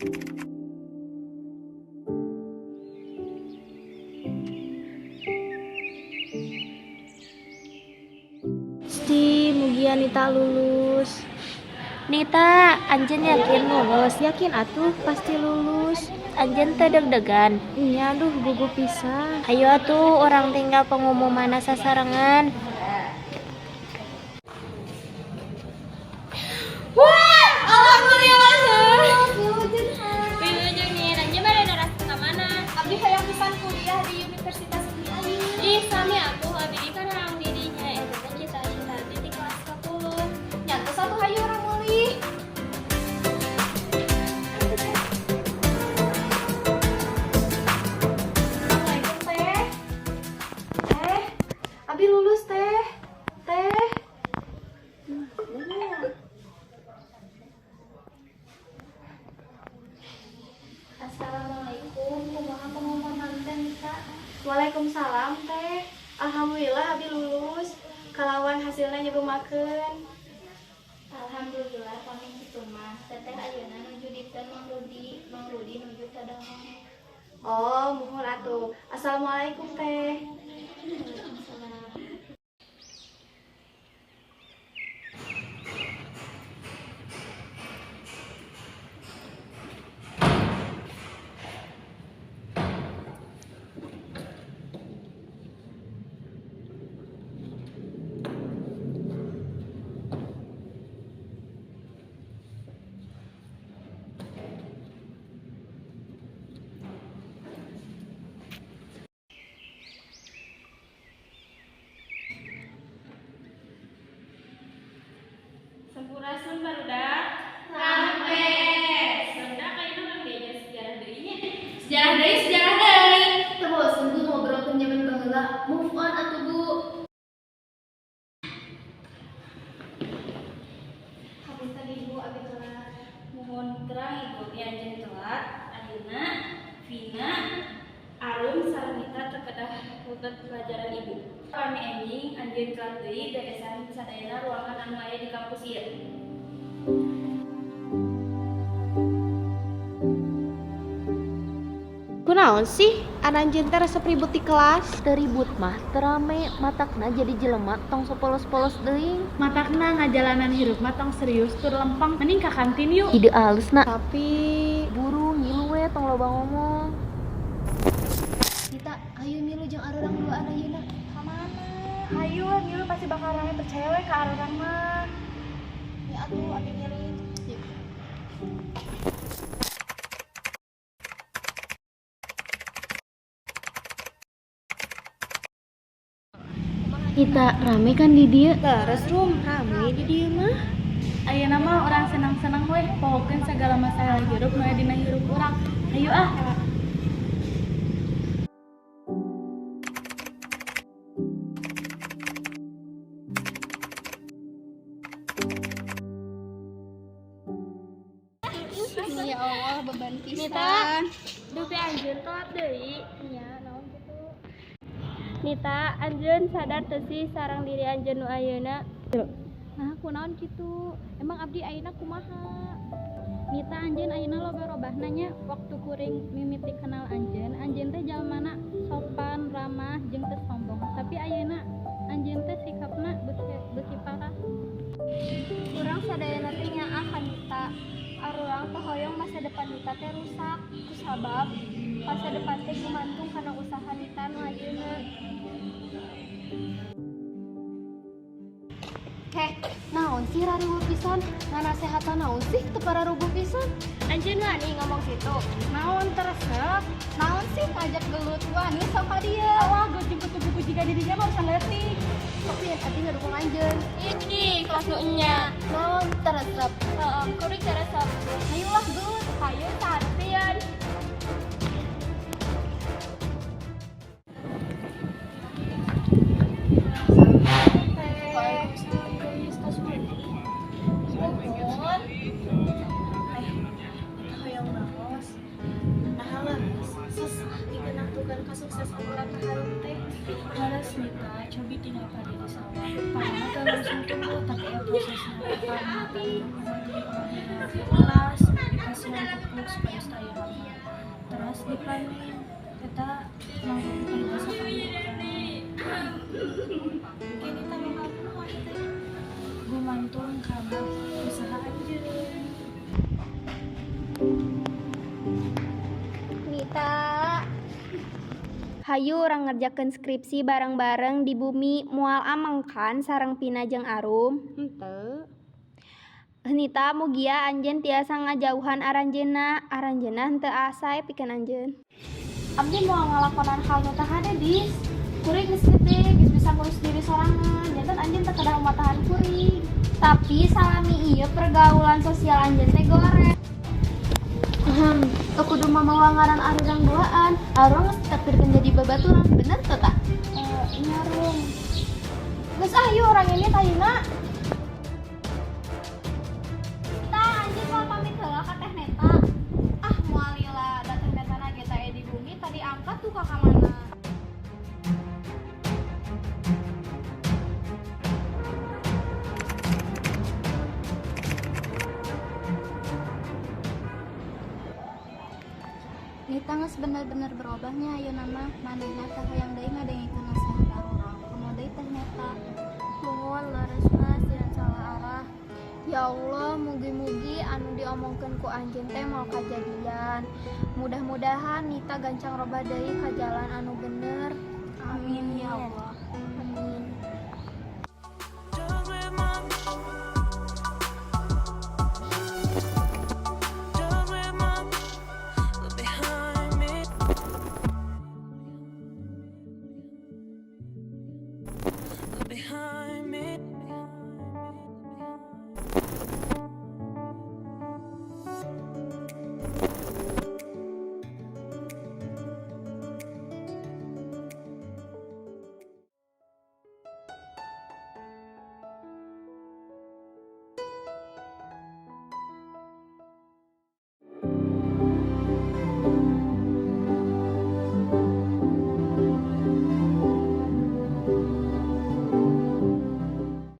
Pasti mugia Nita lulus. Nita, Anjen yakin lulus? Yakin atuh pasti lulus. Anjen teh deg-degan. Iya, aduh gugup pisan. Ayo atuh orang tinggal pengumuman sasarangan. Wah, alhamdulillah. Wilujeng nih, Anjen bade ke mana? Abdi hayang pisan kuliah di Universitas Unri. Ih, sami atuh abdi kan orang dirinya eta cita-cita di kelas 10. Nyantos satu hayu orang meuli. Assalamualaikum teh. Teh, abdi lulus teh. Teh. Assalamualaikum, kumaha pengumuman teh Nita? Waalaikumsalam teh. Alhamdulillah abdi lulus. Kalawan hasilnya nyerumakeun. Alhamdulillah kami kitu mah. Teteh ayeuna nuju dikeun Mang Rudi nuju ka Damang. Oh, muhun atuh. Assalamualaikum teh. Waalaikumsalam. Sampurasun barudak. Sampai. Barudak kayaknya orang diajar sejarah deui nya. Sejarah deui. Teu bosen Bu ngobrolkeun zaman baheula. Move on atuh Bu. Habis tadi Bu abi telat. Mohon terang Ibu di anjeun telat. Ayeuna Vina Arum Sarmita terkedah rutet pelajaran Ibu. Kami anjing anjeun telat deui beresan sadayana ruangan anu aya di kampus ieu. Kunaon sih? Ananjeun teh resep ribut di kelas. Teu ribut mah, teu rame, matakna jadi jelema tong sapolos-polos deui. Matakna ngajalanan hirup mah tong serius tur lempeng mending ka kantin yuk. Ide alusna. Tapi Buru ngilu we tong loba ngomong. Nita, ayo milu jeung arurang duaan ayeuna. Ka mana? Hayu ngilu pasti bakal rame percaya we ka arurang mah. Ya atuh abi ngilu. Kita rame kan di dieu? Leres rum rame di dieu mah. Ayeuna mah orang senang-senang we pohokeun segala masalah hirup nu aya dina hirup urang. Hayu ah. Ya Allah beban Nita, dupi anjeun telat deui. Nya naon kitu? Nita, anjeun sadar teu sih sareng diri anjeun nu ayeuna? Nah, kunaon kitu? Emang abdi ayeuna kumaha? Nita anjeun ayeuna loba-robahna nya waktu kuring mimiti kenal anjeun teh jalmana sopan, ramah, jeung teu sombong. Tapi ayeuna anjeun teh sikapna beuki parah. Urang sadayana teh nyaah ka Nita. Arurang teh hoyong masa depan Nita teh rusak. Kusabab masa depan teh gumantung kana usaha Nita nu ayeuna. Heh, naon sih rariweuh pisan? Nganasehatan naon sih teu pararuguh pisan? Anjeun wani ngomong situ. Naon teresep? Naon sih ngajak gelut wani sok ka dieu? Wah, gue jemput buku jika dirinya mau urusan leutik. Tapi yang tadi ngadukung anjeun. Ini kelas nu enya. Naon teresep? Heeh, kuring teresep. Hayu lah gelut. Hayu santian. Harus Nita, cobi tinggal pada di sawah. Panah tuh langsung tunggu, tapi ya prosesnya apa? Nita jadi orang yang kelas, dikasih buku, supaya saya aman. Terus di planning kita mau berbahasa mungkin kita mau gumantung karena usaha aja. Nita, hayu orang ngerjakan skripsi bareng-bareng di bumi mual ameng kan sareng Pina jeung Arum. Henteu. Nita mugia anjeun tiasa ngajauhan aranjeunna henteu asa pikeun anjeun. Abdi mau ngalakonan hal nu tah hade dis. Kuring geus gede, geus bisa ngurus diri sorangan. Janten anjeun teu kedah matahan kuring. Tapi salami ieu pergaulan sosial anjeun teh goreng. Teu kudu mamawa ngaran arurang duaan. Arurang geus ditakdirkeun jadi babaturan, bener teu tak? Iya Rum. Geus yuk orang ini tayuna. Kita anjeun mau pamit heula ka Teh Neta. Moal lila da Teh Neta na ge di bumi tadi angkat tuh ka mana? Nita geus bener-bener berubahnya ayeuna mah manehna teh hayang deui ngadengikeun nasihat arurang. Kumaha deui Teh Neta? Nuhun leresna sian salah arah. Ya Allah, mugi-mugi anu diomongkeun ku anjeun teh mau kajadian. Mudah-mudahan Nita gancang robah deui ka jalan anu bener. Amin ya Allah. Amin. Behind me.